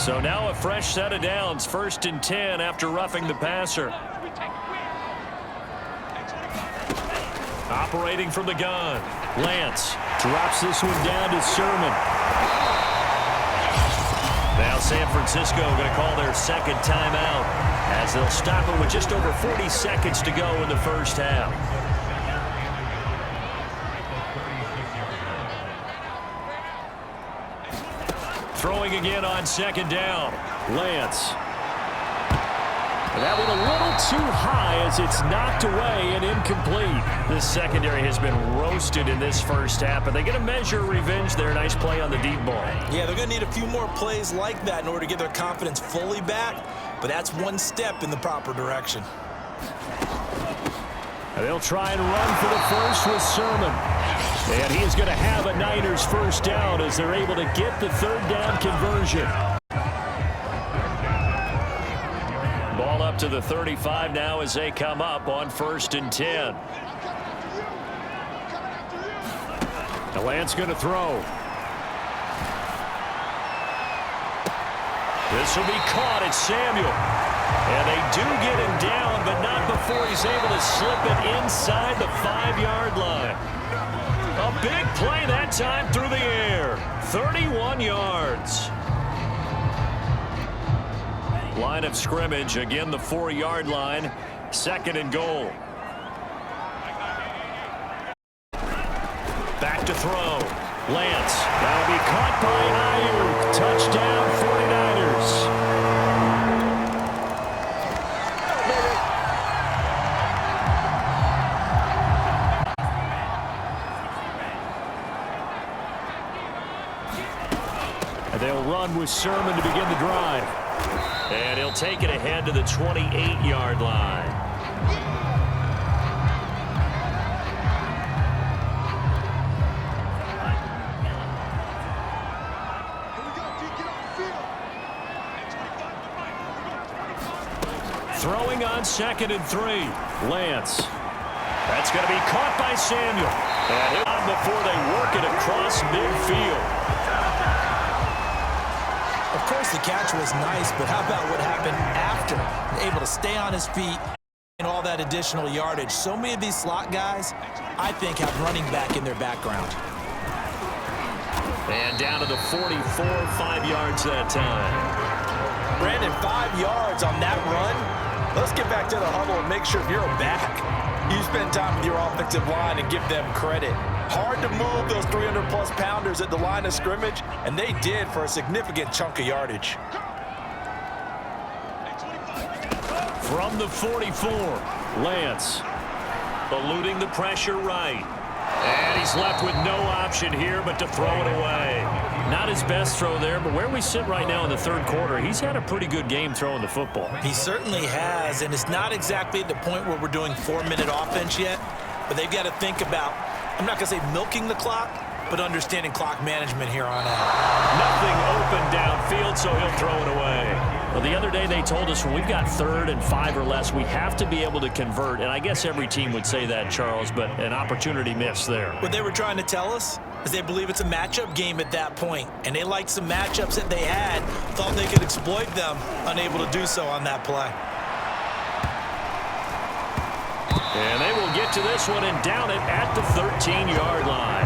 So now a fresh set of downs, 1st and 10 after roughing the passer. Operating from the gun. Lance drops this one down to Sermon. Now San Francisco going to call their second timeout as they'll stop it with just over 40 seconds to go in the first half. Throwing again on 2nd down. Lance. That one a little too high as it's knocked away and incomplete. This secondary has been roasted in this first half, but they get a measure of revenge there. Nice play on the deep ball. Yeah, they're going to need a few more plays like that in order to get their confidence fully back, but that's one step in the proper direction. They'll try and run for the first with Sermon. And he's going to have a Niners first down as they're able to get the 3rd down conversion. Ball up to the 35 now as they come up on 1st and 10. The Lance going to throw. This will be caught. It's Samuel. And they do get him down, but not before he's able to slip it inside the 5-yard line. A big play that time through the air. 31 yards. Line of scrimmage, again the 4-yard line. 2nd and goal. Back to throw. Lance. That'll be caught by Ayuk. Touchdown 49ers. They'll run with Sermon to begin the drive. And he'll take it ahead to the 28-yard line. Throwing on 2nd and 3. Lance. That's going to be caught by Samuel. And he'll on before they work it across midfield. Of course, the catch was nice, but how about what happened after? Able to stay on his feet and all that additional yardage. So many of these slot guys, I think, have running back in their background. And down to the 44, 5 yards that time. Brandon, 5 yards on that run. Let's get back to the huddle and make sure if you're a back, you spend time with your offensive line and give them credit. Hard to move those 300-plus pounders at the line of scrimmage, and they did for a significant chunk of yardage. From the 44, Lance eluding the pressure right. And he's left with no option here but to throw it away. Not his best throw there, but where we sit right now in the 3rd quarter, he's had a pretty good game throwing the football. He certainly has, and it's not exactly at the point where we're doing 4-minute offense yet, but they've got to think about, I'm not going to say milking the clock, but understanding clock management here on out. Nothing open downfield, so he'll throw it away. Well, the other day they told us when we've got 3rd and 5 or less, we have to be able to convert. And I guess every team would say that, Charles, but an opportunity missed there. What they were trying to tell us is they believe it's a matchup game at that point, and they liked some matchups that they had, thought they could exploit them, unable to do so on that play. And they will get to this one and down it at the 13-yard line.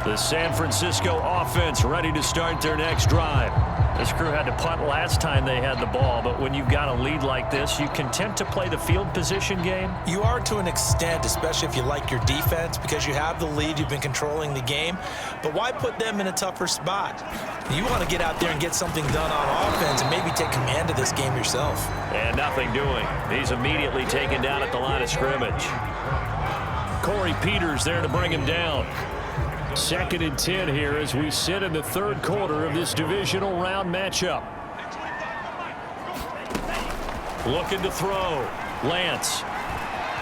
The San Francisco offense ready to start their next drive. This crew had to punt last time they had the ball, but when you've got a lead like this, you content to play the field position game? You are to an extent, especially if you like your defense, because you have the lead, you've been controlling the game. But why put them in a tougher spot? You want to get out there and get something done on offense and maybe take command of this game yourself. And nothing doing. He's immediately taken down at the line of scrimmage. Corey Peters there to bring him down. 2nd and 10 here as we sit in the 3rd quarter of this divisional round matchup. Looking to throw. Lance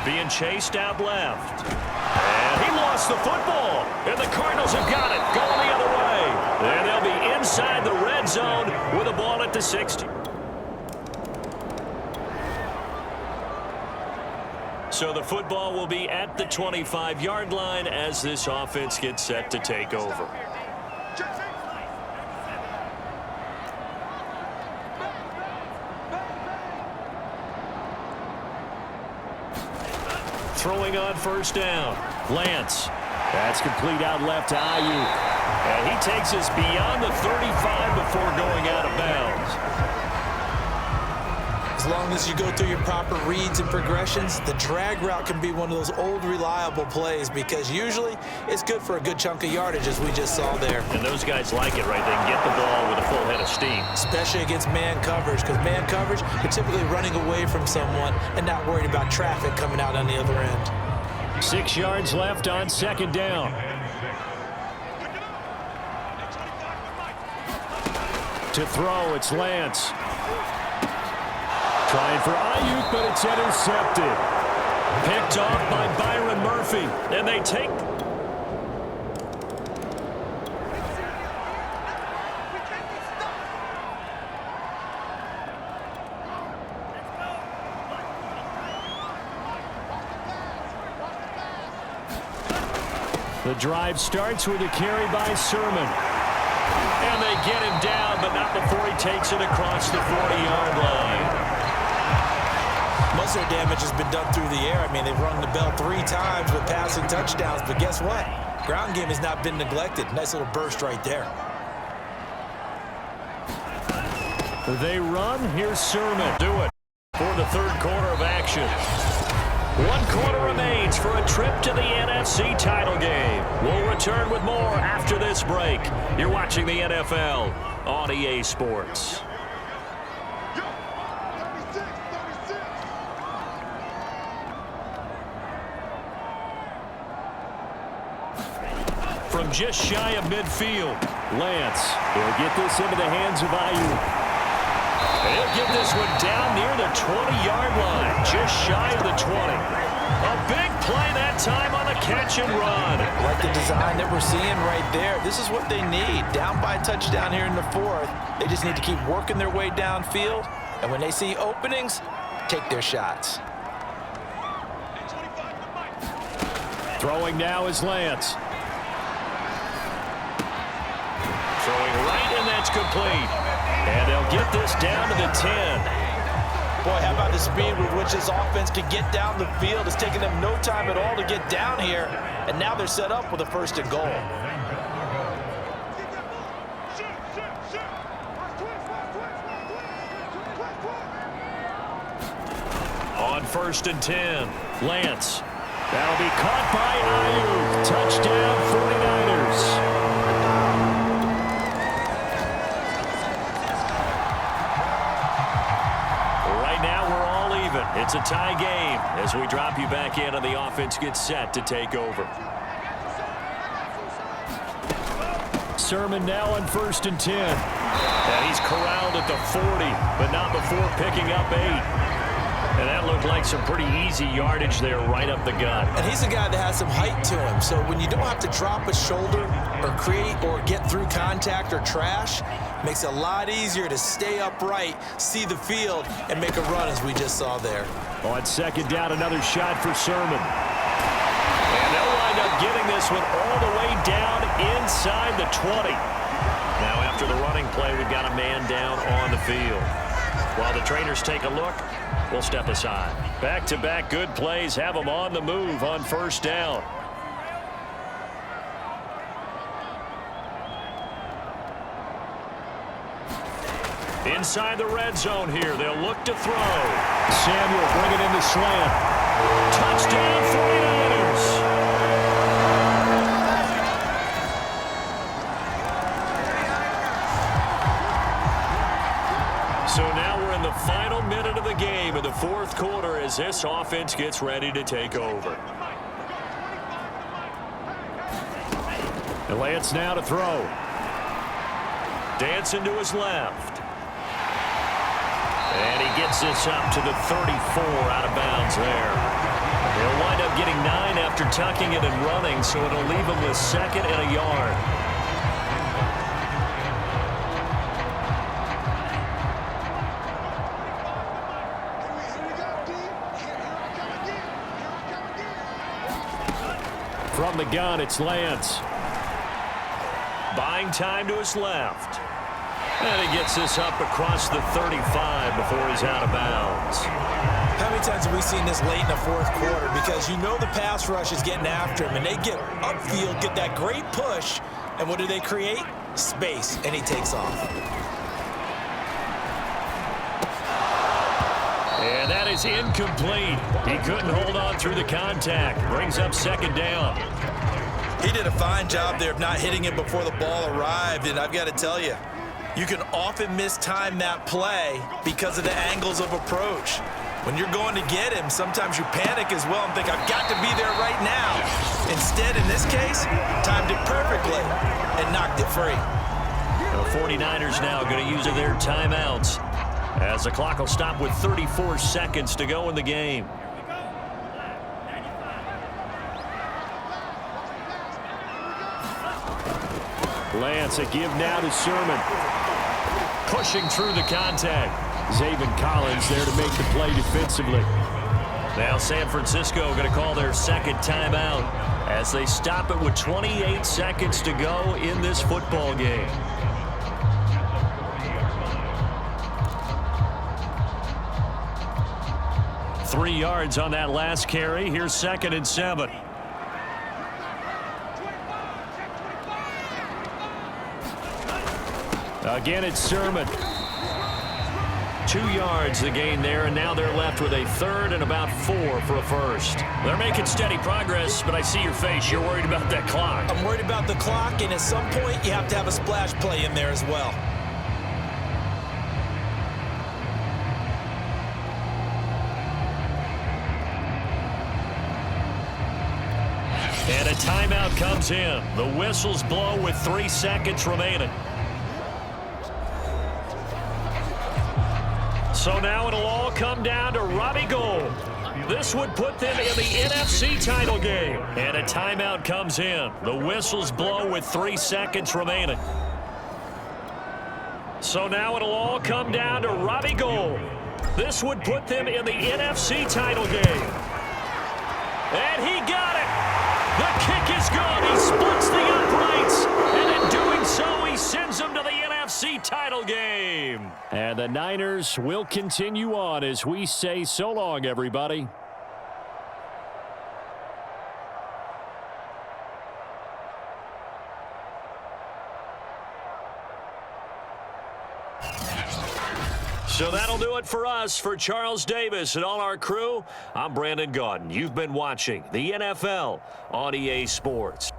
being chased out left. And he lost the football. And the Cardinals have got it going the other way. And they'll be inside the red zone with a ball at the 60. So the football will be at the 25-yard line as this offense gets set to take over. throwing on first down. Lance. That's complete out left to Ayuk. And he takes us beyond the 35 before going out of bounds. As long as you go through your proper reads and progressions, the drag route can be one of those old reliable plays because usually it's good for a good chunk of yardage, as we just saw there. And those guys like it, right? They can get the ball with a full head of steam. Especially against man coverage, because man coverage, you're typically running away from someone and not worried about traffic coming out on the other end. 6 yards left on second down. To throw, it's Lance. Trying for Ayuk, but it's intercepted. Picked off by Byron Murphy. And they take... The drive starts with a carry by Sermon. And they get him down, but not before he takes it across the 40-yard line. Most of their damage has been done through the air. I mean, they've rung the bell 3 times with passing touchdowns, but guess what? Ground game has not been neglected. Nice little burst right there. They run. Here's Sermon. Do it for the third quarter of action. 1 quarter remains for a trip to the NFC title game. We'll return with more after this break. You're watching the NFL on EA Sports. From just shy of midfield, Lance. He'll get this into the hands of Ayuk. And he'll get this one down near the 20-yard line, just shy of the 20. A big play that time on the catch and run. Like the design that we're seeing right there. This is what they need. Down by a touchdown here in the 4th. They just need to keep working their way downfield. And when they see openings, take their shots. Throwing now is Lance. Throwing right, and that's complete. And they'll get this down to the 10. Boy, how about the speed with which this offense can get down the field? It's taken them no time at all to get down here. And now they're set up with a 1st and goal. On 1st and 10, Lance. That'll be caught by Ayuk. Touchdown, 49ers. It's a tie game as we drop you back in and the offense gets set to take over. Sermon now on 1st and 10. And he's corralled at the 40, but not before picking up 8. And that looked like some pretty easy yardage there right up the gut. And he's a guy that has some height to him. So when you don't have to drop a shoulder or create or get through contact or trash, makes it a lot easier to stay upright, see the field, and make a run as we just saw there. On 2nd down, another shot for Sermon. And they'll wind up getting this one all the way down inside the 20. Now after the running play, we've got a man down on the field. While the trainers take a look, we'll step aside. Back-to-back good plays have them on the move on 1st down. Inside the red zone here, they'll look to throw. Samuel bringing in the slant. Touchdown, 49ers. So now we're in the final minute of the game in the 4th quarter as this offense gets ready to take over. And Lance now to throw. Dancing to his left. And he gets this up to the 34 out of bounds there. He'll wind up getting 9 after tucking it and running, so it'll leave him with 2nd and a yard. From the gun, it's Lance. Buying time to his left. And he gets this up across the 35 before he's out of bounds. How many times have we seen this late in the fourth quarter? Because you know the pass rush is getting after him, and they get upfield, get that great push, and what do they create? Space, and he takes off. And that is incomplete. He couldn't hold on through the contact. Brings up second down. He did a fine job there of not hitting him before the ball arrived, and I've got to tell you, you can often mistime that play because of the angles of approach. When you're going to get him, sometimes you panic as well and think, I've got to be there right now. Instead, in this case, timed it perfectly and knocked it free. The 49ers now going to use their timeouts as the clock will stop with 34 seconds to go in the game. Lance, a give now to Sermon. Pushing through the contact. Zaven Collins there to make the play defensively. Now San Francisco going to call their second timeout as they stop it with 28 seconds to go in this football game. Three yards on that last carry. Here's 2nd and 7. Again, it's Sermon. 2 yards the gain there, and now they're left with a 3rd and about 4 for a first. They're making steady progress, but I see your face. You're worried about that clock. I'm worried about the clock, and at some point you have to have a splash play in there as well. And a timeout comes in. The whistles blow with 3 seconds remaining. So now it'll all come down to Robbie Gould. This would put them in the NFC title game. And a timeout comes in. The whistles blow with 3 seconds remaining. So now it'll all come down to Robbie Gould. This would put them in the NFC title game. And he got it. The kick is good. He splits the uprights. And in doing so, he sends them to the NFC title game. And the Niners will continue on as we say so long, everybody. So that'll do it for us. For Charles Davis and all our crew, I'm Brandon Gaudin. You've been watching the NFL on EA Sports.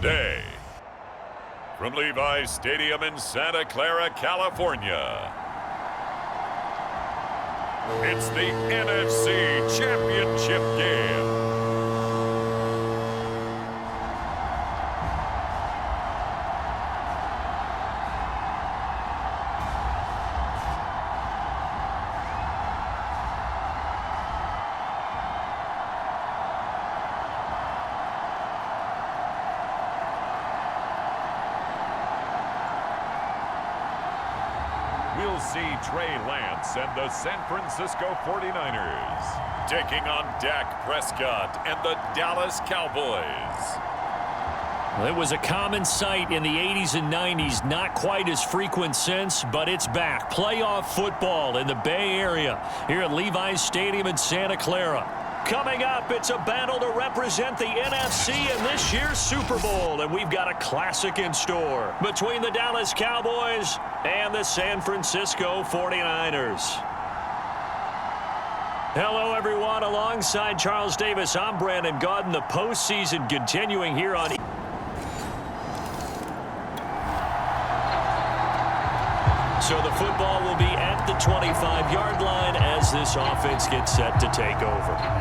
today. From Levi's Stadium in Santa Clara, California, it's the NFC Championship game. We'll see Trey Lance and the San Francisco 49ers taking on Dak Prescott and the Dallas Cowboys. Well, it was a common sight in the 80s and 90s, not quite as frequent since, but it's back. Playoff football in the Bay Area here at Levi's Stadium in Santa Clara. Coming up, it's a battle to represent the NFC in this year's Super Bowl, and we've got a classic in store between the Dallas Cowboys and the San Francisco 49ers. Hello, everyone. Alongside Charles Davis, I'm Brandon Gaudin. The postseason continuing here on... So the football will be at the 25-yard line as this offense gets set to take over.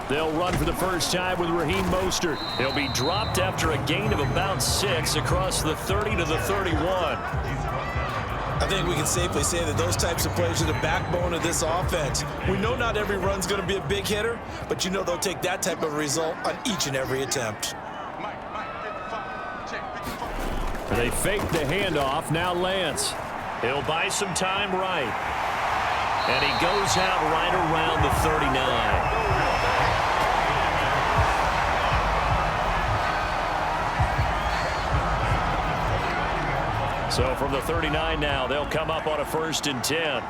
They'll run for the first time with Raheem Mostert. He'll be dropped after a gain of about 6 across the 30 to the 31. I think we can safely say that those types of plays are the backbone of this offense. We know not every run's going to be a big hitter, but you know they'll take that type of result on each and every attempt. They fake the handoff. Now Lance. He'll buy some time right. And he goes out right around the 39. So from the 39 now, they'll come up on a 1st and 10.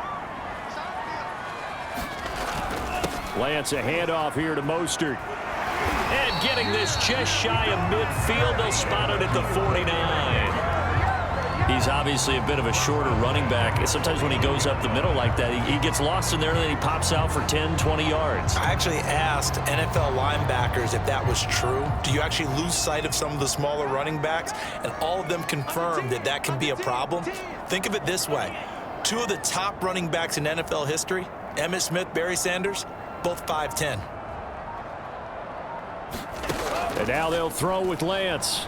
Lance, a handoff here to Mostert. And getting this just shy of midfield, they'll spot it at the 49. He's obviously a bit of a shorter running back. Sometimes when he goes up the middle like that, he gets lost in there, and then he pops out for 10, 20 yards. I actually asked NFL linebackers if that was true. Do you actually lose sight of some of the smaller running backs? And all of them confirmed that that can be a problem. Think of it this way. 2 of the top running backs in NFL history, Emmitt Smith, Barry Sanders, both 5'10". And now they'll throw with Lance.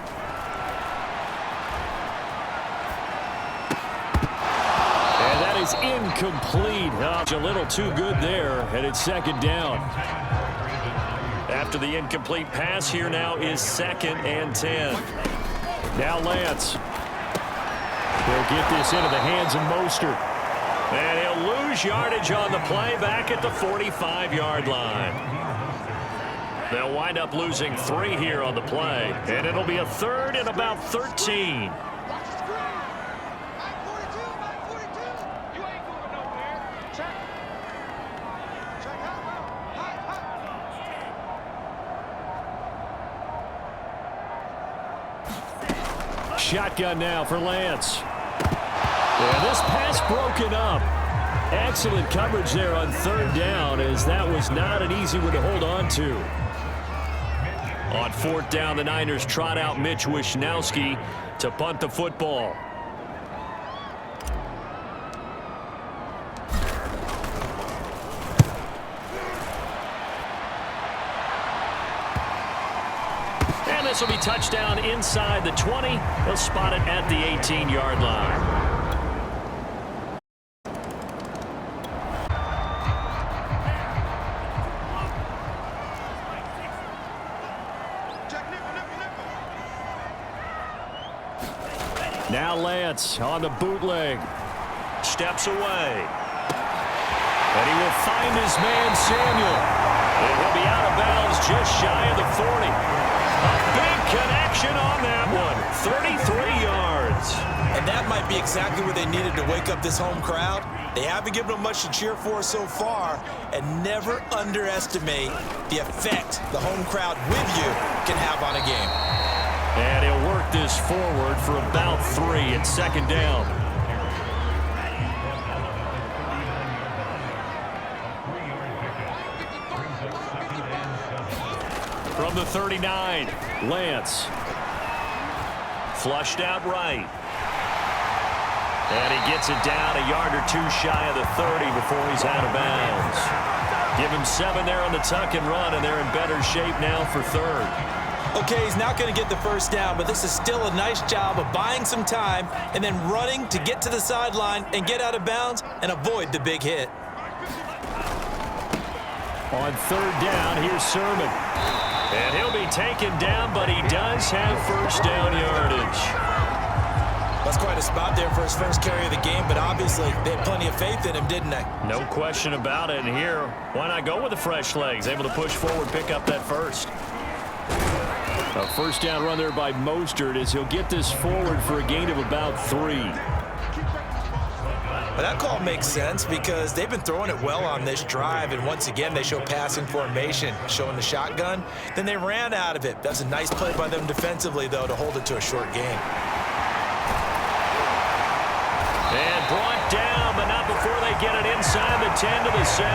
And that is incomplete. Oh, it's a little too good there, and it's 2nd down. After the incomplete pass, here now is 2nd and 10. Now Lance. He'll get this into the hands of Mostert. And he'll lose yardage on the play back at the 45-yard line. They'll wind up losing 3 here on the play, and it'll be a 3rd and about 13. Shotgun now for Lance. Yeah, this pass broken up. Excellent coverage there on 3rd down, as that was not an easy one to hold on to. On 4th down, the Niners trot out Mitch Wishnowsky to punt the football. And this will be touchdown inside the 20. They'll spot it at the 18-yard line. Now Lance on the bootleg. Steps away. And he will find his man Samuel. And he'll be out of bounds just shy of the 40. A big connection on that one. 33 yards. And that might be exactly what they needed to wake up this home crowd. They haven't given them much to cheer for so far. And never underestimate the effect the home crowd with you can have on a game. And he'll work this forward for about 3 at 2nd down. From the 39, Lance. Flushed out right. And he gets it down a yard or two shy of the 30 before he's out of bounds. Give him 7 there on the tuck and run, and they're in better shape now for third. Okay, he's not going to get the first down, but this is still a nice job of buying some time and then running to get to the sideline and get out of bounds and avoid the big hit. On third down, here's Sermon. And he'll be taken down, but he does have first down yardage. That's quite a spot there for his first carry of the game, but obviously they had plenty of faith in him, didn't they? No question about it. And here, why not go with the fresh legs? Able to push forward, pick up that first. A first down run there by Mostert as he'll get this forward for a gain of about 3. But that call makes sense because they've been throwing it well on this drive, and once again they show passing formation, showing the shotgun. Then they ran out of it. That's a nice play by them defensively, though, to hold it to a short gain. And brought down, but not before they get it inside the 10 to the 7.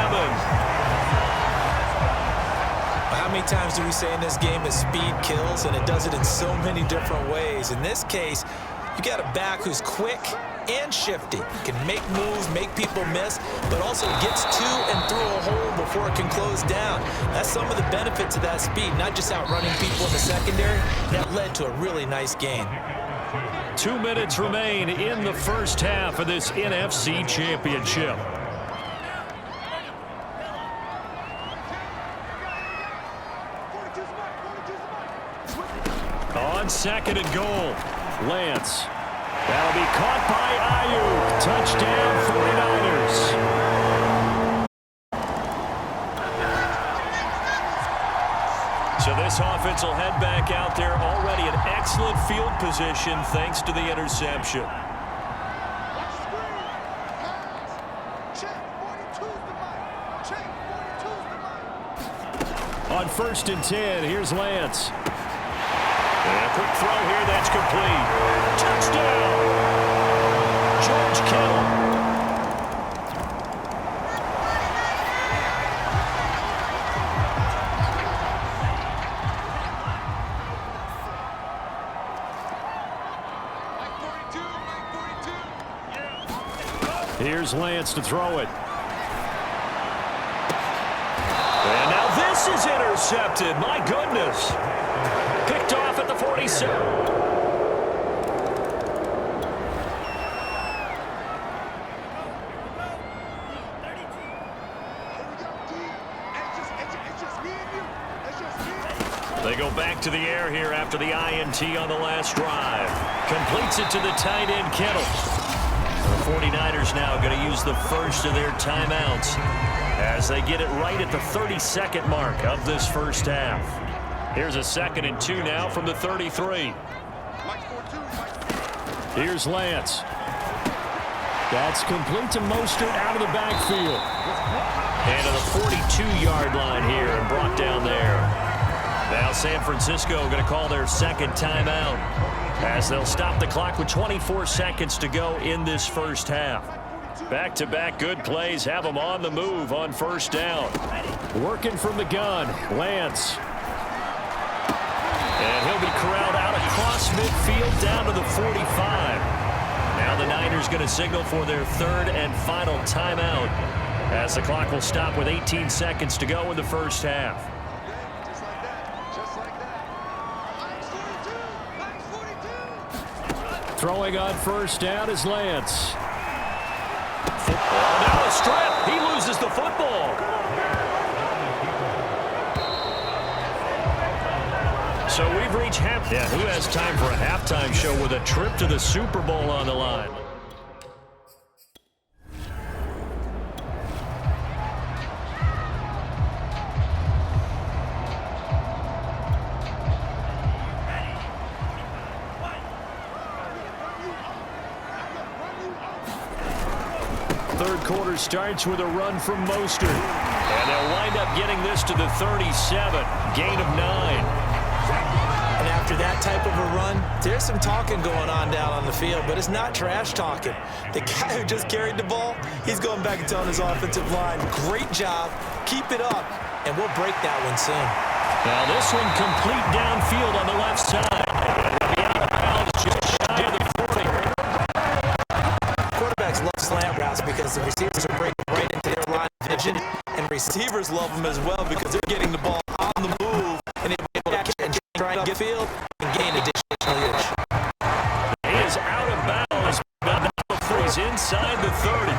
How many times do we say in this game that speed kills, and it does it in so many different ways? In this case, you got a back who's quick and shifty. Can make moves, make people miss, but also gets to and through a hole before it can close down. That's some of the benefits of that speed, not just outrunning people in the secondary. That led to a really nice gain. 2 minutes remain in the first half of this NFC Championship. On second and goal, Lance. That'll be caught by Ayuk. Touchdown, 49ers. So this offense will head back out there, already in excellent field position thanks to the interception. On first and 10, here's Lance. And a quick throw here, that's complete. Touchdown! George Kittle. Here's Lance to throw it. And now this is intercepted. My goodness. Picked off at the 47. They go back to the air here after the INT on the last drive. Completes it to the tight end, Kittle. The 49ers now going to use the first of their timeouts as they get it right at the 32nd mark of this first half. Here's a 2nd and 2 now from the 33. Here's Lance. That's complete to Mostert out of the backfield. And to the 42-yard line here and brought down there. Now San Francisco going to call their second timeout as they'll stop the clock with 24 seconds to go in this first half. Back-to-back good plays have them on the move on first down. Working from the gun, Lance. And he'll be corralled out across midfield down to the 45. Now the Niners going to signal for their third and final timeout as the clock will stop with 18 seconds to go in the first half. Throwing on first down is Lance. Football down the strip. He loses the football. So we've reached half. Yeah, who has time for a halftime show with a trip to the Super Bowl on the line? Third quarter starts with a run from Mostert. And they'll wind up getting this to the 37. Gain of 9. And after that type of a run, there's some talking going on down on the field, but it's not trash talking. The guy who just carried the ball, he's going back and telling his offensive line, great job, keep it up, and we'll break that one soon. Now this one complete downfield on the left side. It'll be out of bounds just shy of the 40. Quarterbacks love slant routes because the receivers are breaking right into their line of vision, and receivers love them as well because they're getting the ball on the move and able to catch it and try to get field and gain additional yardage. He is out of bounds, but now he's inside the 30.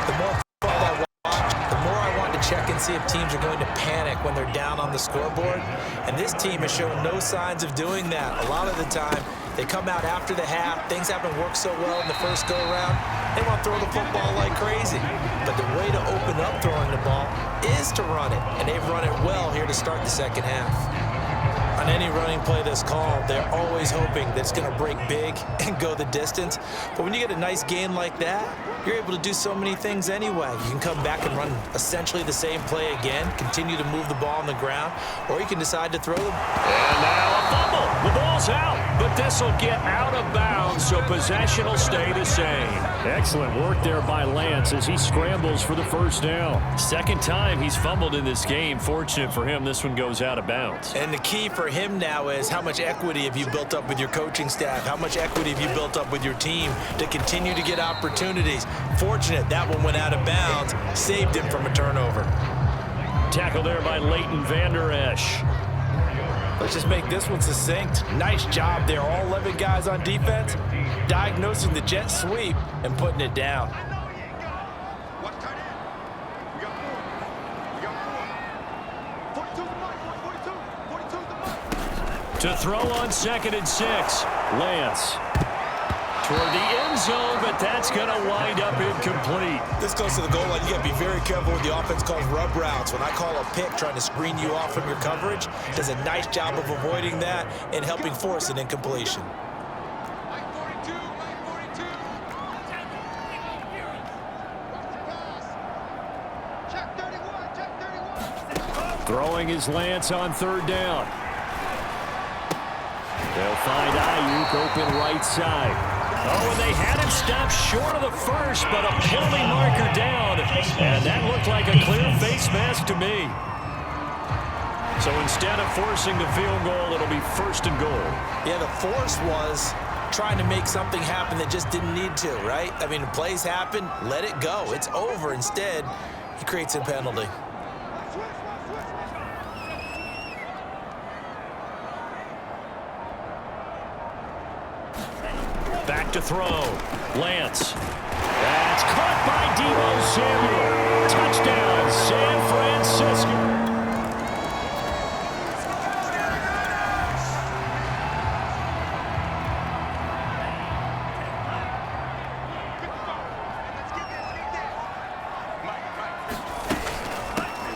The more football I watch, the more I want to check and see if teams are going to panic when they're down on the scoreboard. And this team has shown no signs of doing that. A lot of the time, they come out after the half. Things haven't worked so well in the first go-around. They want to throw the football like crazy. But the way to open up throwing the ball is to run it. And they've run it well here to start the second half. On any running play that's called, they're always hoping that it's going to break big and go the distance. But when you get a nice gain like that, you're able to do so many things anyway. You can come back and run essentially the same play again, continue to move the ball on the ground, or you can decide to throw the ball. And now a fumble. The ball's out, but this will get out of bounds, so possession will stay the same. Excellent work there by Lance as he scrambles for the first down. Second time he's fumbled in this game. Fortunate for him, this one goes out of bounds. And the key for him now is how much equity have you built up with your coaching staff? How much equity have you built up with your team to continue to get opportunities? Fortunate that one went out of bounds, saved him from a turnover. Tackle there by Leighton Vander Esch. Let's just make this one succinct. Nice job there. All 11 guys on defense diagnosing the jet sweep and putting it down. To throw on 2nd and 6. Lance toward the end zone, but that's going to wind up incomplete. This goes to the goal line. You got to be very careful with the offense calls rub routes. When I call a pick trying to screen you off from your coverage, does a nice job of avoiding that and helping force an incompletion. Throwing is Lance on 3rd down. They'll find Ayuk open right side. Oh, and they had him stopped short of the first, but a penalty marker down. And that looked like a clear face mask to me. So instead of forcing the field goal, it'll be 1st and goal. Yeah, the force was trying to make something happen that just didn't need to, right? I mean, plays happen, let it go. It's over. Instead, he creates a penalty. Back to throw. Lance. That's caught by Deebo Samuel. Touchdown, San Francisco.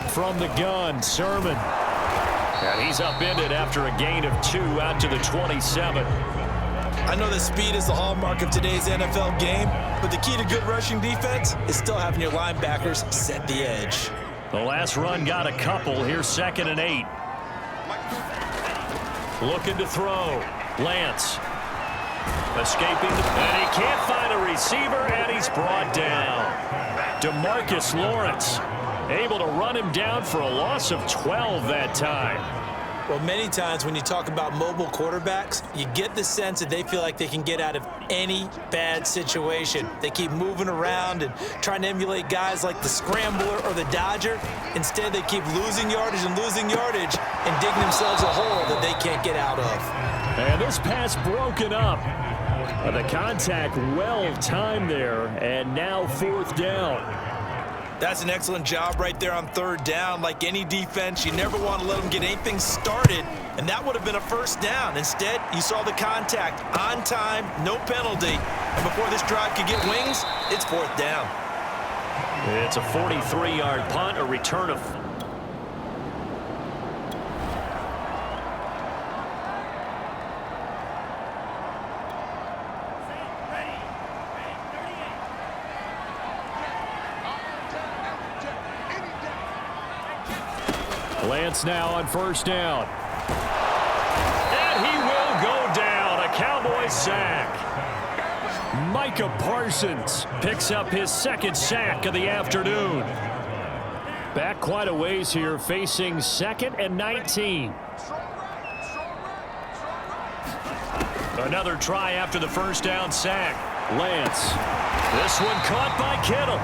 From the gun, Sermon. And he's upended after a gain of 2 out to the 27. I know that speed is the hallmark of today's NFL game, but the key to good rushing defense is still having your linebackers set the edge. The last run got a couple. Here's 2nd and 8. Looking to throw. Lance. Escaping. And he can't find a receiver, and he's brought down. DeMarcus Lawrence able to run him down for a loss of 12 that time. Well, many times when you talk about mobile quarterbacks, you get the sense that they feel like they can get out of any bad situation. They keep moving around and trying to emulate guys like the Scrambler or the Dodger. Instead, they keep losing yardage and digging themselves a hole that they can't get out of. And this pass broken up. The contact well timed there, and now 4th down. That's an excellent job right there on 3rd down. Like any defense, you never want to let them get anything started, and that would have been a 1st down. Instead, you saw the contact on time, no penalty, and before this drive could get wings, it's 4th down. It's a 43-yard punt, a return of... Lance now on 1st down. And he will go down. A Cowboys sack. Micah Parsons picks up his 2nd sack of the afternoon. Back quite a ways here, facing 2nd and 19. Another try after the first down sack. Lance. This one caught by Kittle.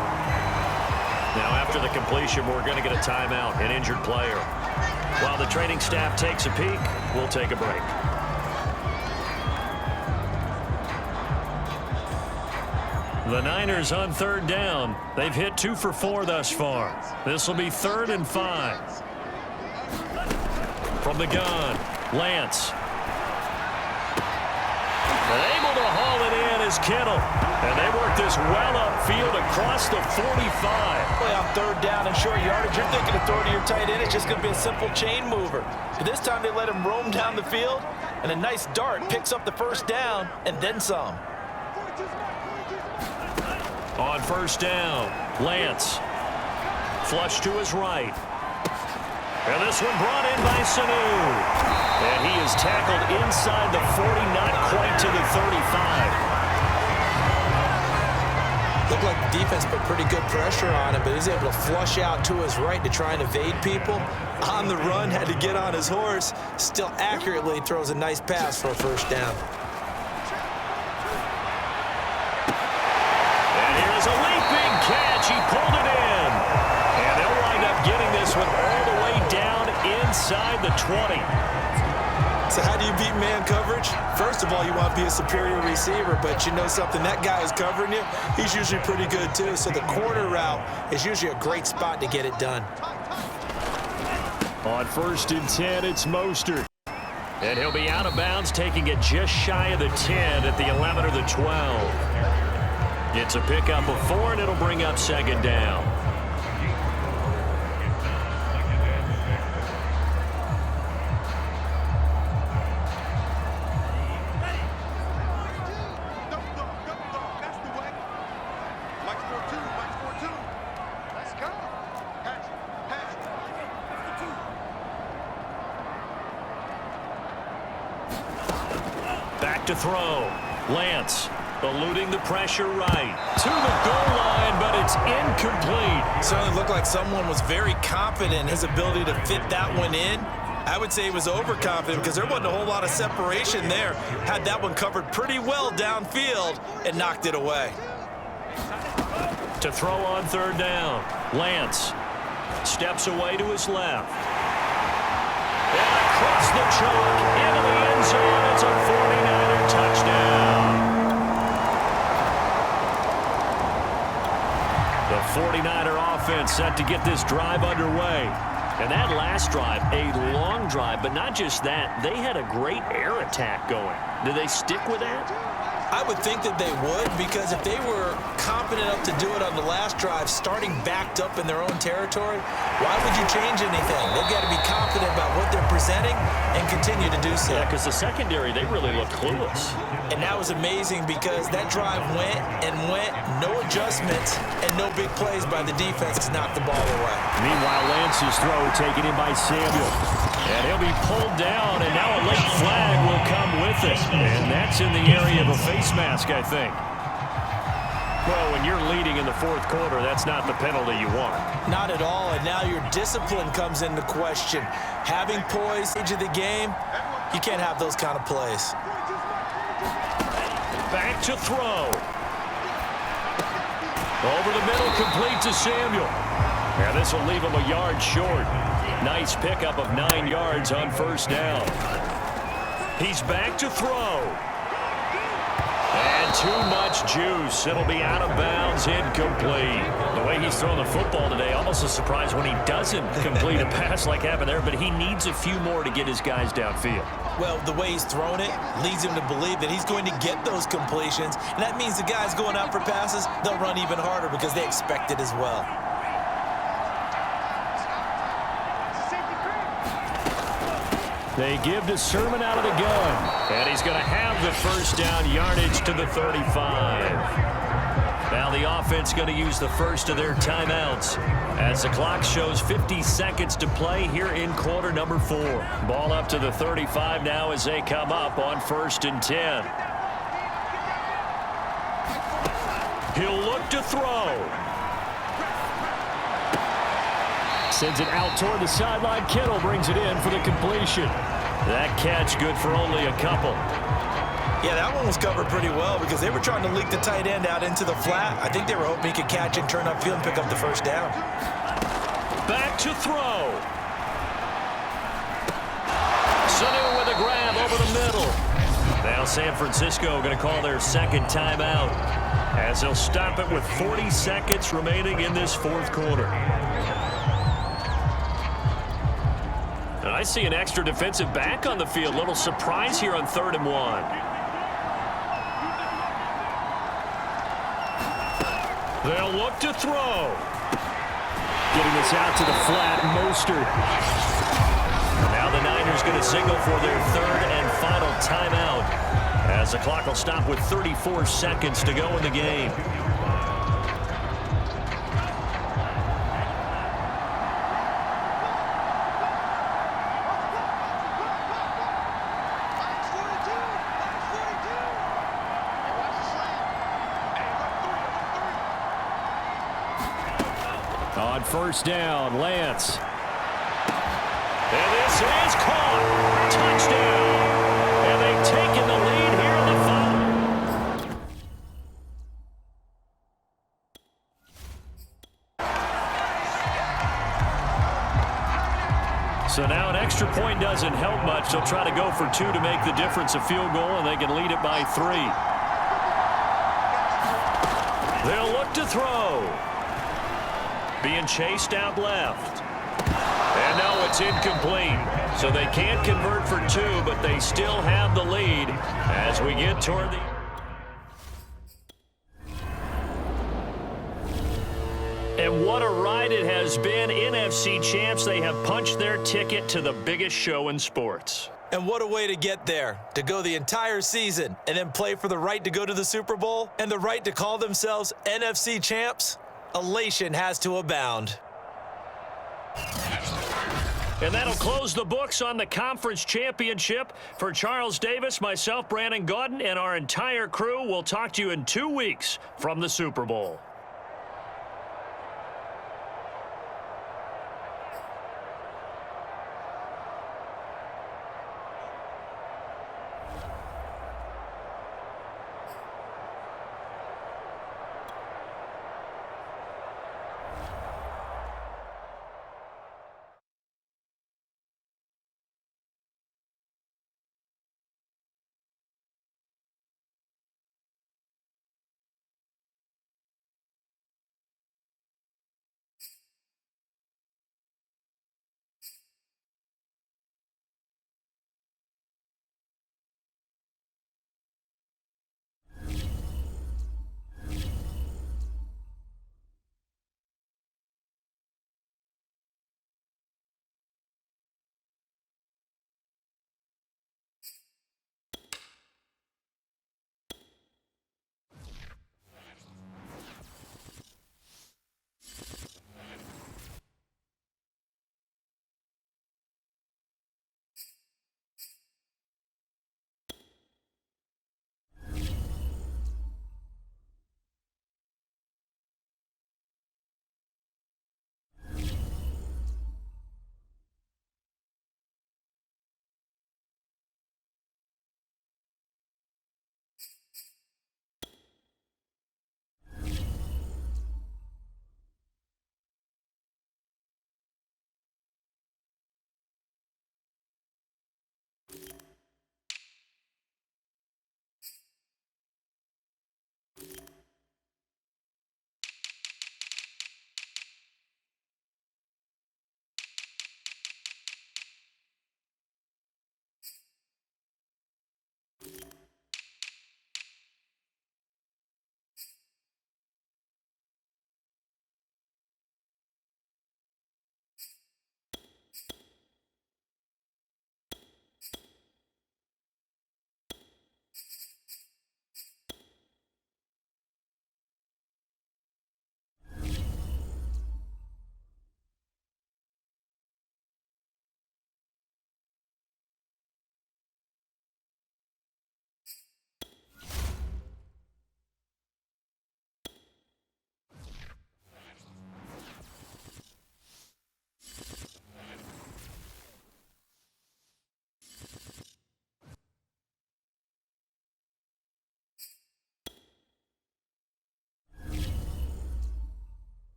Now after the completion, we're going to get a timeout, an injured player. While the training staff takes a peek, we'll take a break. The Niners on 3rd down. They've hit 2 for 4 thus far. This will be 3rd and 5. From the gun, Lance. Able to haul it in is Kittle. And they work this well upfield across the 45. Play on 3rd down and short yardage. You're thinking of throwing to your tight end. It's just going to be a simple chain mover. But this time they let him roam down the field. And a nice dart picks up the first down and then some. On 1st down, Lance. Flush to his right. And this one brought in by Sanu. And he is tackled inside the 40, not quite to the 35. Looked like the defense put pretty good pressure on him, but he's able to flush out to his right to try and evade people. On the run, had to get on his horse. Still accurately throws a nice pass for a first down. And here's a leaping catch. He pulled it in. And they'll wind up getting this one all the way down inside the 20. So how do you beat man coverage? First of all, you want to be a superior receiver, but you know something, that guy who's covering you, he's usually pretty good too. So the corner route is usually a great spot to get it done. On 1st and 10, it's Mostert. And he'll be out of bounds, taking it just shy of the 10 at the 11 or the 12. It's a pickup of 4, and it'll bring up 2nd down. Back to throw. Lance eluding the pressure right. To the goal line, but it's incomplete. Certainly looked like someone was very confident in his ability to fit that one in. I would say he was overconfident because there wasn't a whole lot of separation there. Had that one covered pretty well downfield and knocked it away. To throw on 3rd down. Lance steps away to his left. And across the chalk into the end zone. It's a 49er touchdown. The 49er offense set to get this drive underway. And that last drive, a long drive, but not just that. They had a great air attack going. Do they stick with that? I would think that they would, because if they were confident enough to do it on the last drive, starting backed up in their own territory, why would you change anything? They've got to be confident about what they're presenting and continue to do so. Yeah, because the secondary, they really looked clueless. And that was amazing because that drive went and went, no adjustments, and no big plays by the defense to knock the ball away. Meanwhile, Lance's throw taken in by Samuel. And he'll be pulled down, and now a late flag will come with it. And that's in the area of a face mask, I think. Well, when you're leading in the 4th quarter, that's not the penalty you want. Not at all, and now your discipline comes into question. Having poise into the game, you can't have those kind of plays. Back to throw. Over the middle, complete to Samuel. Yeah, this will leave him a yard short. Nice pickup of 9 yards on 1st down. He's back to throw. And too much juice. It'll be out of bounds, incomplete. The way he's throwing the football today, almost a surprise when he doesn't complete a pass like happened there, but he needs a few more to get his guys downfield. Well, the way he's thrown it leads him to believe that he's going to get those completions, and that means the guys going out for passes, they'll run even harder because they expect it as well. They give to Sermon out of the gun. And he's going to have the first down yardage to the 35. Now the offense going to use the first of their timeouts as the clock shows 50 seconds to play here in quarter number 4. Ball up to the 35 now as they come up on 1st and 10. He'll look to throw. Sends it out toward the sideline. Kittle brings it in for the completion. That catch good for only a couple. Yeah, that one was covered pretty well because they were trying to leak the tight end out into the flat. I think they were hoping he could catch and turn upfield and pick up the first down. Back to throw. Sanu with a grab over the middle. Now San Francisco going to call their second timeout as they'll stop it with 40 seconds remaining in this fourth quarter. And I see an extra defensive back on the field. Little surprise here on 3rd and 1. They'll look to throw. Getting this out to the flat, Mostert. Now the Niners going to signal for their 3rd and final timeout as the clock will stop with 34 seconds to go in the game. On first down, Lance. And this is caught. Touchdown. And they've taken the lead here in the final. So now an extra point doesn't help much. They'll try to go for 2 to make the difference a field goal, and they can lead it by 3. They'll look to throw. Being chased out left. And now it's incomplete. So they can't convert for 2, but they still have the lead as we get toward the... And what a ride it has been. NFC champs, they have punched their ticket to the biggest show in sports. And what a way to get there, to go the entire season and then play for the right to go to the Super Bowl and the right to call themselves NFC champs. Elation has to abound. And that'll close the books on the conference championship. For Charles Davis, myself, Brandon Gaudin, and our entire crew, we'll talk to you in 2 weeks from the Super Bowl.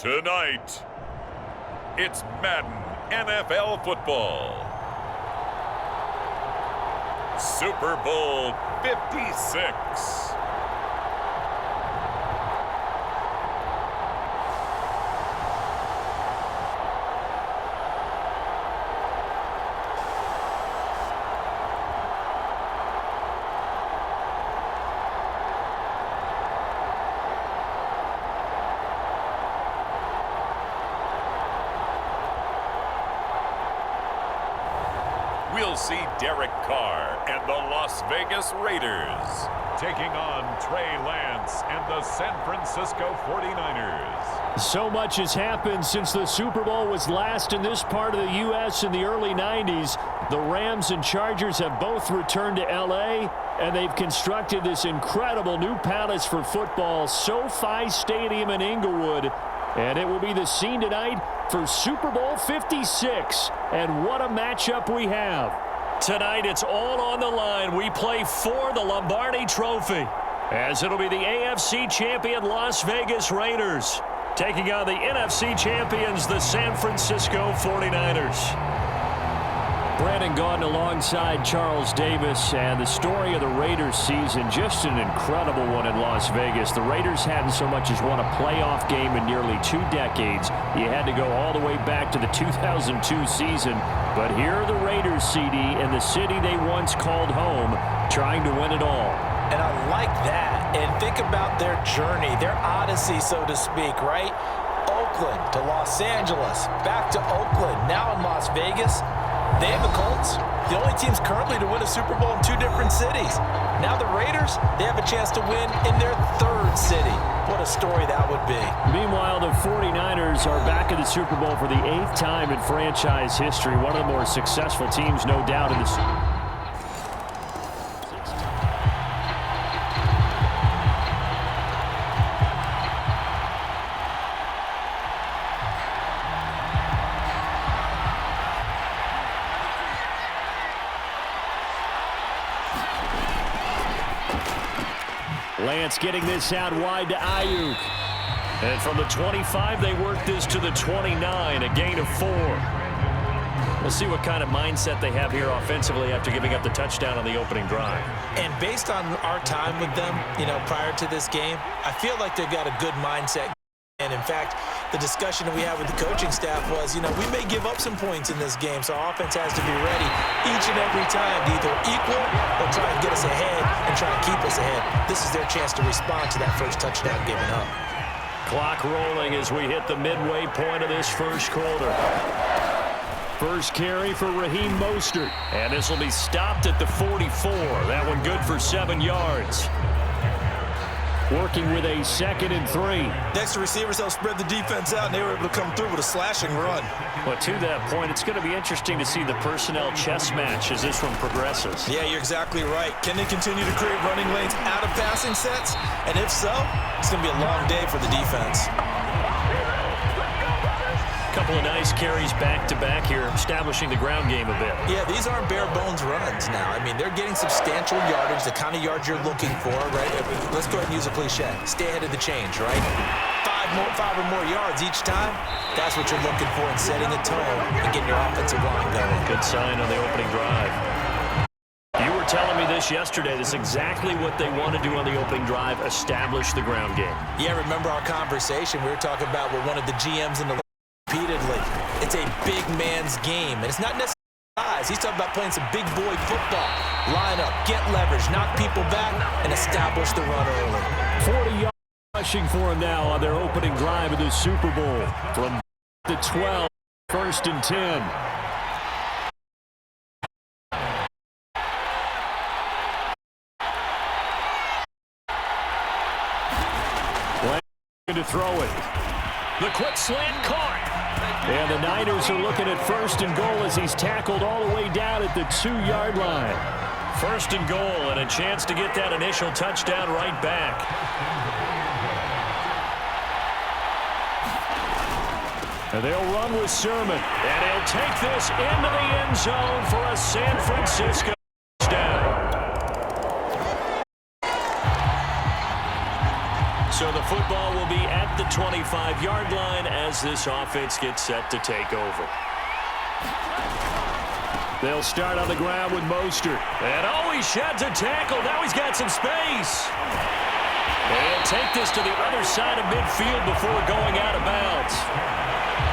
Tonight, it's Madden NFL football. Super Bowl 56. We'll see Derek Carr and the Las Vegas Raiders taking on Trey Lance and the San Francisco 49ers. So much has happened since the Super Bowl was last in this part of the U.S. in the early 90s. The Rams and Chargers have both returned to L.A., and they've constructed this incredible new palace for football, SoFi Stadium in Inglewood. And it will be the scene tonight for Super Bowl 56. And what a matchup we have. Tonight, it's all on the line. We play for the Lombardi Trophy, as it'll be the AFC champion Las Vegas Raiders taking on the NFC champions, the San Francisco 49ers. Brandon Gaudin alongside Charles Davis, and the story of the Raiders season, just an incredible one in Las Vegas. The Raiders hadn't so much as won a playoff game in nearly 2 decades. You had to go all the way back to the 2002 season. But here are the Raiders, CD, in the city they once called home, trying to win it all. And I like that. And think about their journey, their odyssey, so to speak, right? Oakland to Los Angeles, back to Oakland, now in Las Vegas. They have the Colts, the only teams currently to win a Super Bowl in 2 different cities. Now the Raiders, they have a chance to win in their 3rd city. What a story that would be. Meanwhile, the 49ers are back in the Super Bowl for the 8th time in franchise history. One of the more successful teams, no doubt, in this. Lance getting this out wide to Ayuk. And from the 25, they work this to the 29, a gain of 4. We'll see what kind of mindset they have here offensively after giving up the touchdown on the opening drive. And based on our time with them, prior to this game, I feel like they've got a good mindset. And in fact, the discussion that we had with the coaching staff was, we may give up some points in this game, so our offense has to be ready each and every time to either equal or try and get us ahead and try and keep us ahead. This is their chance to respond to that first touchdown given up. Clock rolling as we hit the midway point of this first quarter. First carry for Raheem Mostert. And this will be stopped at the 44. That one good for 7 yards. Working with a 2nd and 3. Next, the receivers helped spread the defense out, and they were able to come through with a slashing run. Well, to that point, it's going to be interesting to see the personnel chess match as this one progresses. Yeah, you're exactly right. Can they continue to create running lanes out of passing sets? And if so, it's going to be a long day for the defense. Couple of nice carries back-to-back here, establishing the ground game a bit. Yeah, these aren't bare-bones runs now. I mean, they're getting substantial yardage, the kind of yards you're looking for, right? Let's go ahead and use a cliche. Stay ahead of the change, right? 5 or more yards each time. That's what you're looking for in setting a tone and getting your offensive line going. Good sign on the opening drive. You were telling me this yesterday. This is exactly what they want to do on the opening drive, establish the ground game. Yeah, remember our conversation? We were talking about what one of the GMs in the repeatedly. It's a big man's game, and it's not necessarily size. He's talking about playing some big boy football. Line up, get leverage, knock people back, and establish the run early. 40 yards rushing for him now on their opening drive of the Super Bowl. From the 12, 1st and 10. To throw it. The quick slant caught. And the Niners are looking at 1st and goal as he's tackled all the way down at the 2-yard line. 1st and goal and a chance to get that initial touchdown right back. And they'll run with Sermon. And he'll take this into the end zone for a San Francisco touchdown. So the football will be at the 25-yard line as this offense gets set to take over. They'll start on the ground with Mostert. And he sheds a tackle. Now he's got some space. They'll take this to the other side of midfield before going out of bounds.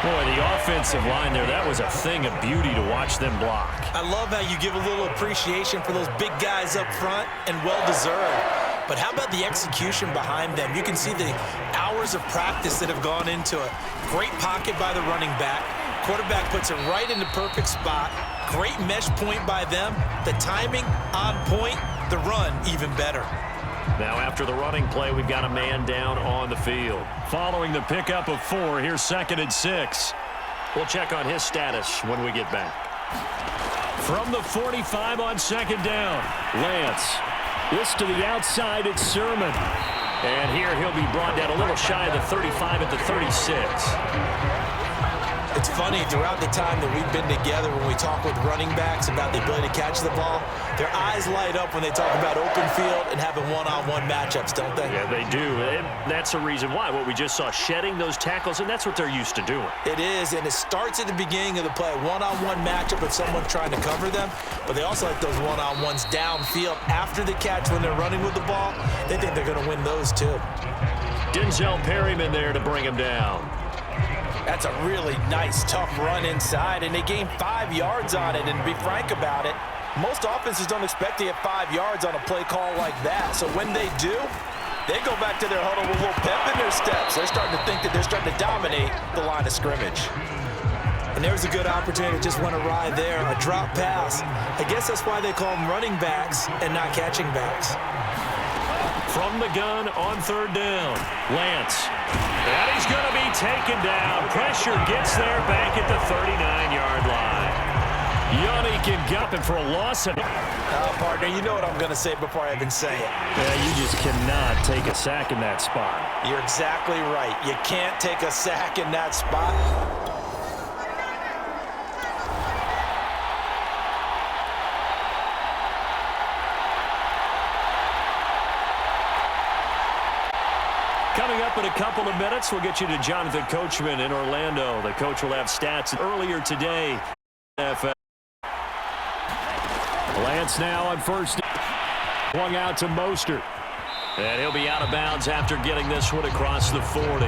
Boy, the offensive line there, that was a thing of beauty to watch them block. I love how you give a little appreciation for those big guys up front, and well-deserved. But how about the execution behind them? You can see the hours of practice that have gone into it. Great pocket by the running back. Quarterback puts it right in the perfect spot. Great mesh point by them. The timing on point. The run even better. Now after the running play, we've got a man down on the field. Following the pickup of 4, here's 2nd and 6. We'll check on his status when we get back. From the 45 on 2nd down, Lance. This to the outside, it's Sermon. And here he'll be brought down a little shy of the 35 at the 36. It's funny, throughout the time that we've been together, when we talk with running backs about the ability to catch the ball, their eyes light up when they talk about open field and having one-on-one matchups, don't they? Yeah, they do. And that's the reason why. What we just saw, shedding those tackles, and that's what they're used to doing. It is, and it starts at the beginning of the play. One-on-one matchup with someone trying to cover them, but they also like those one-on-ones downfield after the catch when they're running with the ball. They think they're going to win those, too. Denzel Perryman there to bring him down. That's a really nice, tough run inside, and they gained 5 yards on it. And to be frank about it, most offenses don't expect to get 5 yards on a play call like that. So when they do, they go back to their huddle with a little pep in their steps. They're starting to think that they're starting to dominate the line of scrimmage. And there's a good opportunity to just run a ride there, a drop pass. I guess that's why they call them running backs and not catching backs. From the gun on 3rd down, Lance. And he's going to be taken down. Pressure gets there back at the 39-yard line. Yannick Ngakoue for a loss. Partner, you know what I'm going to say before I even say it. Yeah, you just cannot take a sack in that spot. You're exactly right. You can't take a sack in that spot. Coming up in a couple of minutes, we'll get you to Jonathan Coachman in Orlando. The coach will have stats earlier today. NFL. Lance now on 1st. Swung out to Mostert. And he'll be out of bounds after getting this one across the 40.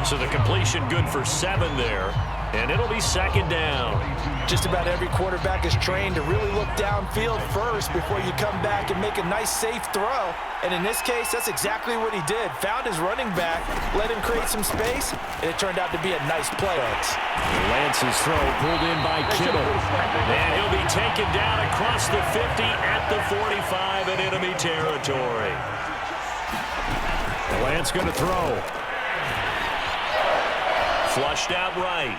So the completion good for 7 there. And it'll be 2nd down. Just about every quarterback is trained to really look downfield first before you come back and make a nice, safe throw. And in this case, that's exactly what he did. Found his running back, let him create some space, and it turned out to be a nice play. Lance's throw pulled in by Kittle. And he'll be taken down across the 50 at the 45 in enemy territory. Lance going to throw. Flushed out right.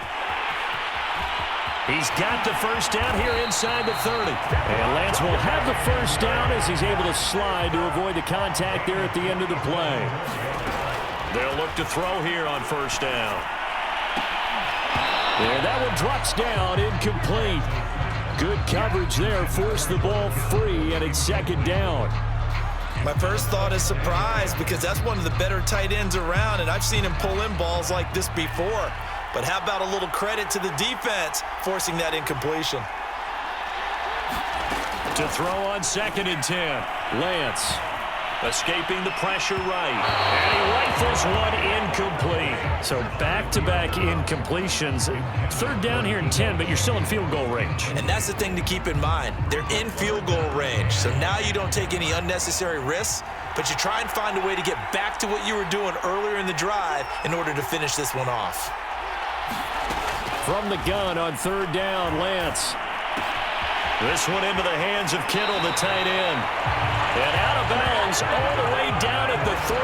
He's got the 1st down here inside the 30. And Lance will have the 1st down as he's able to slide to avoid the contact there at the end of the play. They'll look to throw here on 1st down. And that one drops down, incomplete. Good coverage there, forced the ball free, and it's 2nd down. My first thought is surprise, because that's one of the better tight ends around, and I've seen him pull in balls like this before. But how about a little credit to the defense forcing that incompletion? To throw on 2nd and 10, Lance escaping the pressure right. And he rifles one incomplete. So back-to-back incompletions. 3rd down here in 10, but you're still in field goal range. And that's the thing to keep in mind. They're in field goal range. So now you don't take any unnecessary risks, but you try and find a way to get back to what you were doing earlier in the drive in order to finish this one off. From the gun on 3rd down, Lance. This one into the hands of Kittle, the tight end. And out of bounds all the way down at the 3.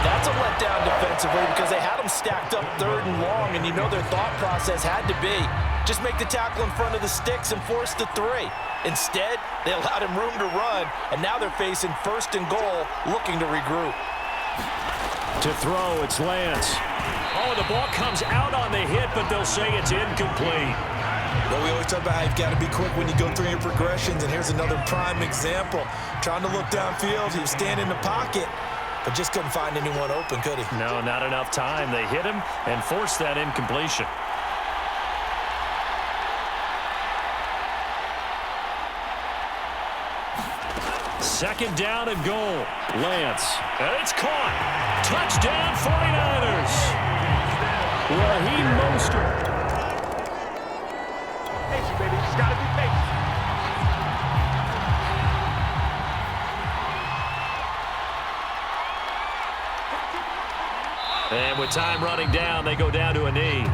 That's a letdown defensively because they had them stacked up 3rd and long, and you know their thought process had to be just make the tackle in front of the sticks and force the 3. Instead, they allowed him room to run, and now they're facing 1st and goal, looking to regroup. To throw, it's Lance. Oh, the ball comes out on the hit, but they'll say it's incomplete. Well, we always talk about how you've got to be quick when you go through your progressions, and here's another prime example. Trying to look downfield, he was standing in the pocket, but just couldn't find anyone open, could he? No, not enough time. They hit him and forced that incompletion. Second down and goal. Lance. And it's caught. Touchdown 49ers. Raheem Mostert. Patient, baby. Just got to be patient. And with time running down, they go down to a knee.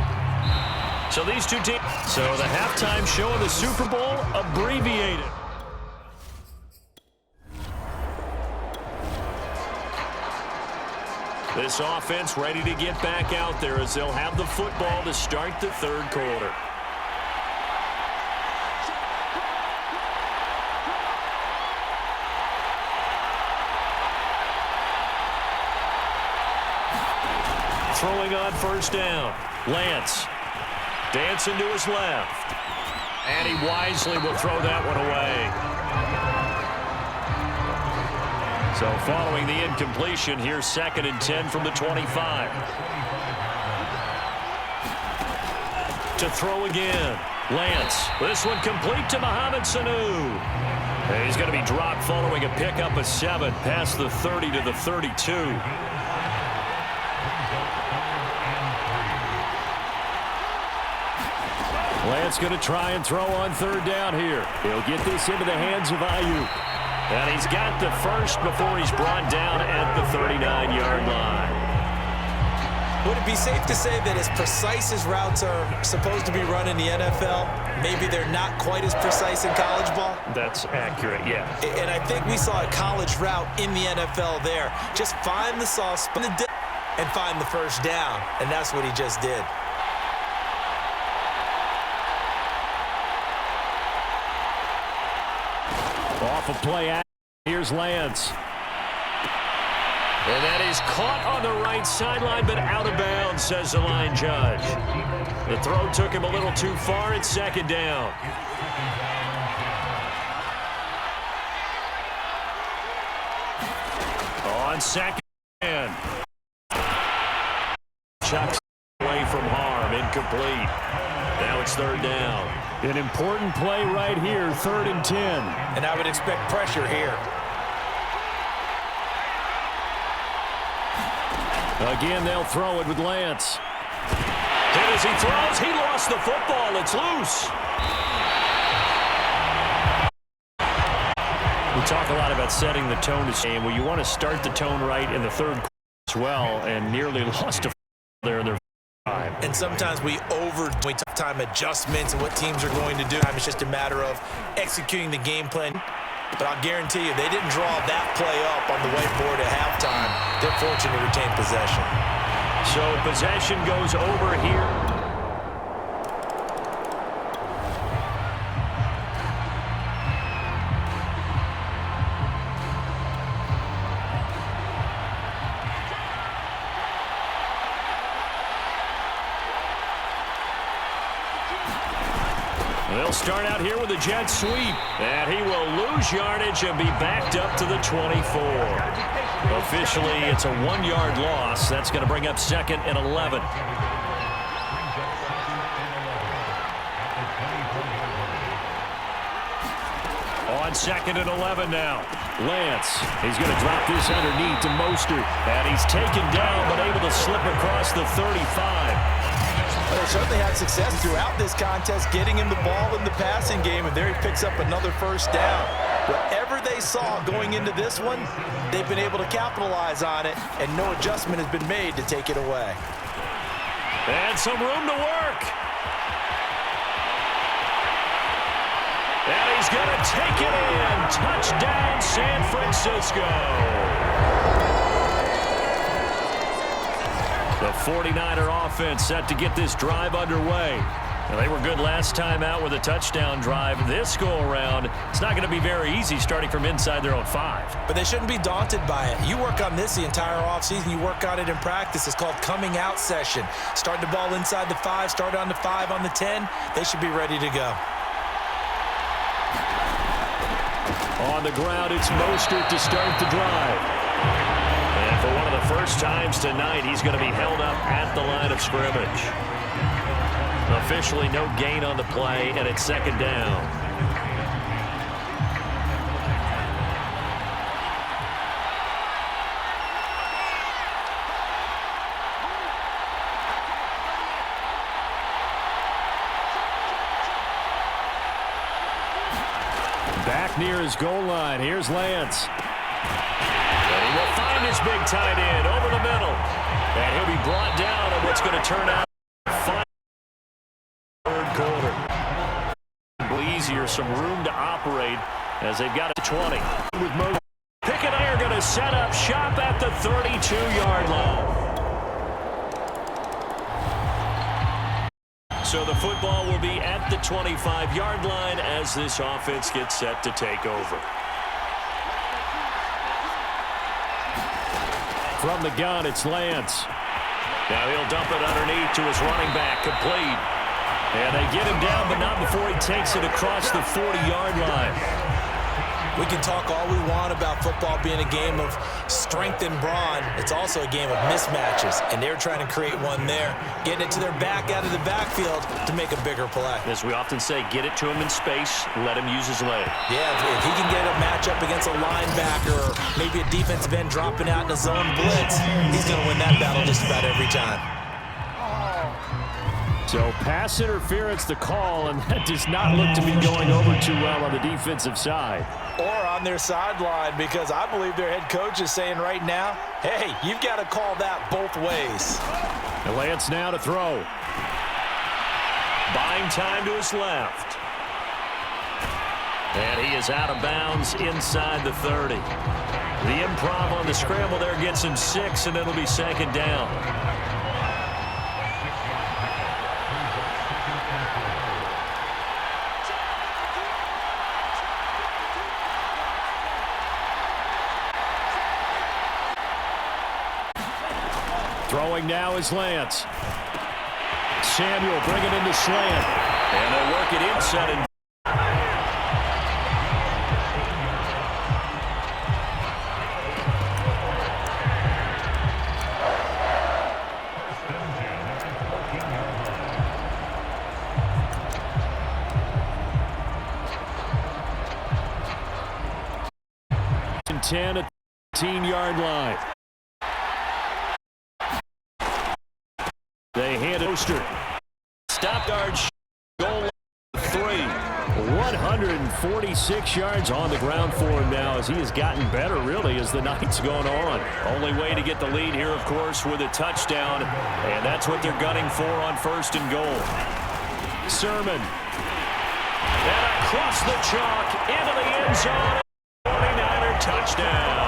So these two teams. So the halftime show of the Super Bowl abbreviated. This offense ready to get back out there as they'll have the football to start the third quarter. Throwing on first down. Lance dancing to his left. And he wisely will throw that one away. So following the incompletion, here's 2nd and 10 from the 25. To throw again. Lance. This one complete to Mohamed Sanu. And he's going to be dropped following a pickup of 7 past the 30 to the 32. Lance going to try and throw on third down here. He'll get this into the hands of Ayuk. And he's got the first before he's brought down at the 39-yard line. Would it be safe to say that as precise as routes are supposed to be run in the NFL, maybe they're not quite as precise in college ball? That's accurate, yeah. And I think we saw a college route in the NFL there. Just find the soft spot and find the first down, and that's what he just did. Off a play. Here's Lance. And that is caught on the right sideline, but out of bounds, says the line judge. The throw took him a little too far. It's 2nd down. On 2nd down. Chucks away from harm. Incomplete. Now it's 3rd down. An important play right here, 3rd and 10. And I would expect pressure here. Again, they'll throw it with Lance. And as he throws, he lost the football. It's loose. We talk a lot about setting the tone to game. Well, you want to start the tone right in the third quarter as well, and nearly lost a there in their time. And sometimes we tough time adjustments and what teams are going to do. It's just a matter of executing the game plan. But I'll guarantee you, they didn't draw that play up on the whiteboard at halftime. They're fortunate to retain possession. So possession goes over here. They'll start out here with a jet sweep. And he will lose yardage and be backed up to the 24. Officially, it's a 1-yard loss. That's going to bring up 2nd and 11. On 2nd and 11 now. Lance, he's going to drop this underneath to Mostert. And he's taken down, but able to slip across the 35. Well, they certainly had success throughout this contest, getting him the ball in the passing game, and there he picks up another first down. Whatever they saw going into this one, they've been able to capitalize on it, and no adjustment has been made to take it away. And some room to work. And he's going to take it in. Touchdown, San Francisco. The 49er offense set to get this drive underway. Now, they were good last time out with a touchdown drive. This go-around, it's not going to be very easy starting from inside their own 5. But they shouldn't be daunted by it. You work on this the entire offseason. You work on it in practice. It's called coming out session. Start the ball inside the 5, start on the 5, on the 10. They should be ready to go. On the ground, it's Mostert to start the drive. And For one of the first times tonight, he's going to be held up at the line of scrimmage. Officially no gain on the play, and it's second down. Back near his goal line. Here's Lance. And he will find his big tight end over the middle. And he'll be brought down on what's going to turn out third quarter. Easier, some room to operate as they've got a 20. With Mo, Pick and I are going to set up shop at the 32-yard line. So the football will be at the 25-yard line as this offense gets set to take over. From the gun, it's Lance. Now he'll dump it underneath to his running back, complete. And they get him down, but not before he takes it across the 40-yard line. We can talk all we want about football being a game of strength and brawn. It's also a game of mismatches, and they're trying to create one there, getting it to their back out of the backfield to make a bigger play. As we often say, get it to him in space, let him use his leg. Yeah, if he can get a matchup against a linebacker or maybe a defensive end dropping out in a zone blitz, he's going to win that battle just about every time. So pass interference the call, and that does not look to be going over too well on the defensive side. Or on their sideline, because I believe their head coach is saying right now, hey, you've got to call that both ways. And Lance now to throw. Buying time to his left. And he is out of bounds inside the 30. The improv on the scramble there gets him 6, and it'll be second down. Throwing now is Lance. Samuel bringing in the slant. And they'll work it inside. And and 10 at the 18-yard line. They hand it to Stop guard, goal 3. 146 yards on the ground for him now as he has gotten better, really, as the night's going on. Only way to get the lead here, of course, with a touchdown, and that's what they're gunning for on first and goal. Sermon. And across the chalk, into the end zone. 49er touchdown.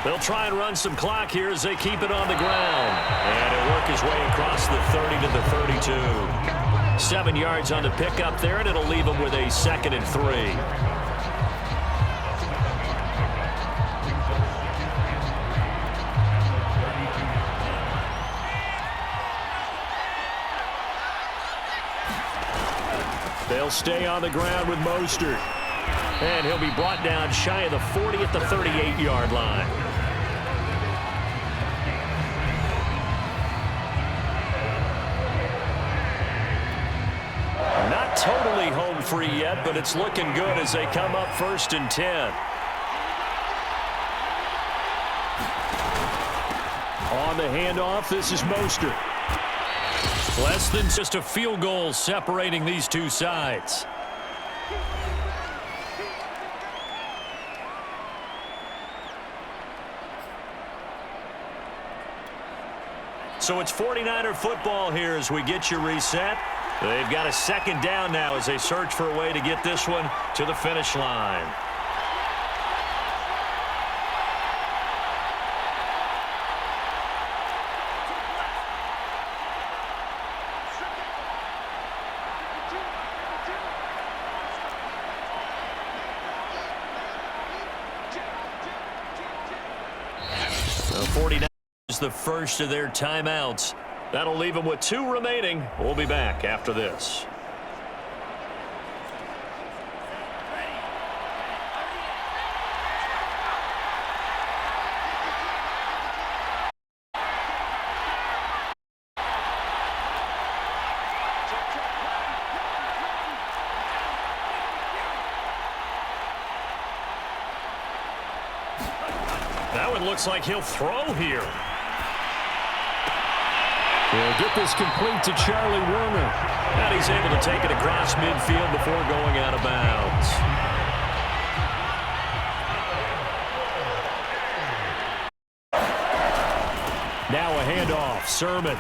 They'll try and run some clock here as they keep it on the ground. And he'll work his way across the 30 to the 32. 7 yards on the pickup there, and it'll leave him with a 2nd and 3. They'll stay on the ground with Mostert. And he'll be brought down shy of the 40 at the 38-yard line. Not totally home free yet, but it's looking good as they come up 1st and 10. On the handoff, this is Mostert. Less than just a field goal separating these two sides. So it's 49er football here as we get you reset. They've got a 2nd down now as they search for a way to get this one to the finish line. The 49ers uses the first of their timeouts. That'll leave them with 2 remaining. We'll be back after this. That one looks like he'll throw here. He'll get this complete to Charlie Warner. And he's able to take it across midfield before going out of bounds. Now a handoff. Sermon.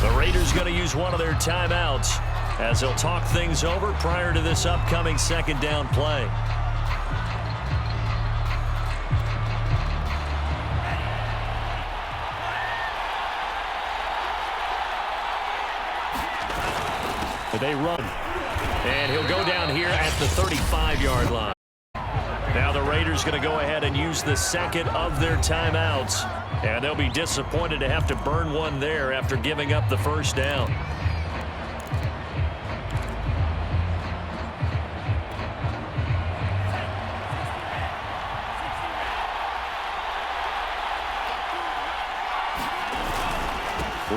The Raiders going to use one of their timeouts as they'll talk things over prior to this upcoming second down play. They run. And he'll go down here at the 35-yard line. Now the Raiders going to go ahead and use the second of their timeouts. And they'll be disappointed to have to burn one there after giving up the first down.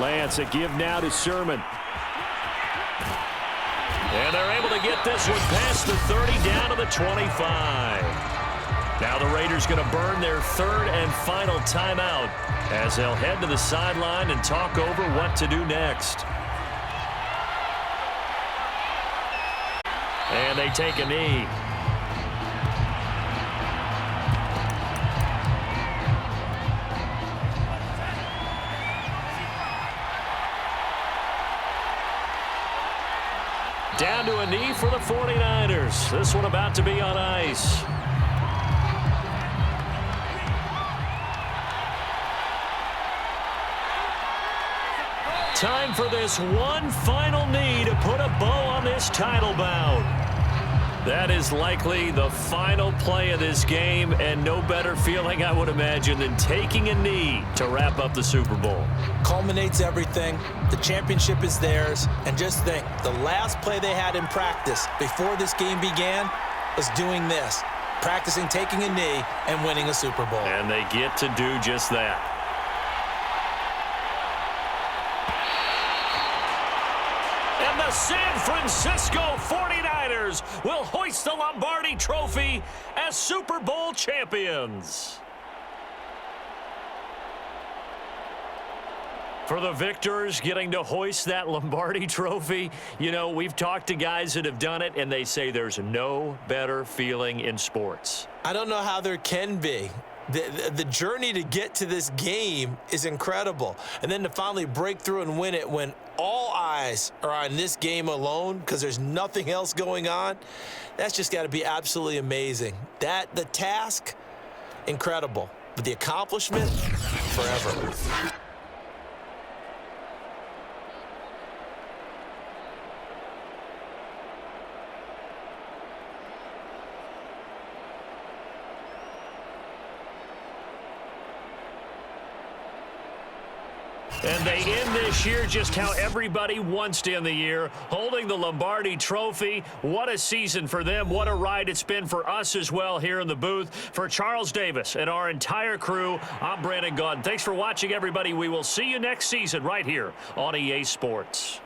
Lance, a give now to Sermon. And they're able to get this one past the 30 down to the 25. Now the Raiders going to burn their third and final timeout as they'll head to the sideline and talk over what to do next. And they take a knee. Down to a knee for the 49ers. This one about to be on ice. Time for this one final knee to put a bow on this title bout. That is likely the final play of this game, and no better feeling, I would imagine, than taking a knee to wrap up the Super Bowl. Culminates everything. The championship is theirs. And just think, the last play they had in practice before this game began was doing this, practicing taking a knee and winning a Super Bowl. And they get to do just that. And the San Francisco 49ers will hoist the Lombardi Trophy as Super Bowl champions. For the victors getting to hoist that Lombardi Trophy, you know, we've talked to guys that have done it, and they say there's no better feeling in sports. I don't know how there can be. The journey to get to this game is incredible. And then to finally break through and win it when all eyes are on this game alone because there's nothing else going on, that's just got to be absolutely amazing. The task, incredible. But the accomplishment, forever. And they end this year just how everybody wants to end the year, holding the Lombardi Trophy. What a season for them. What a ride it's been for us as well here in the booth. For Charles Davis and our entire crew, I'm Brandon Gaudin. Thanks for watching, everybody. We will see you next season right here on EA Sports.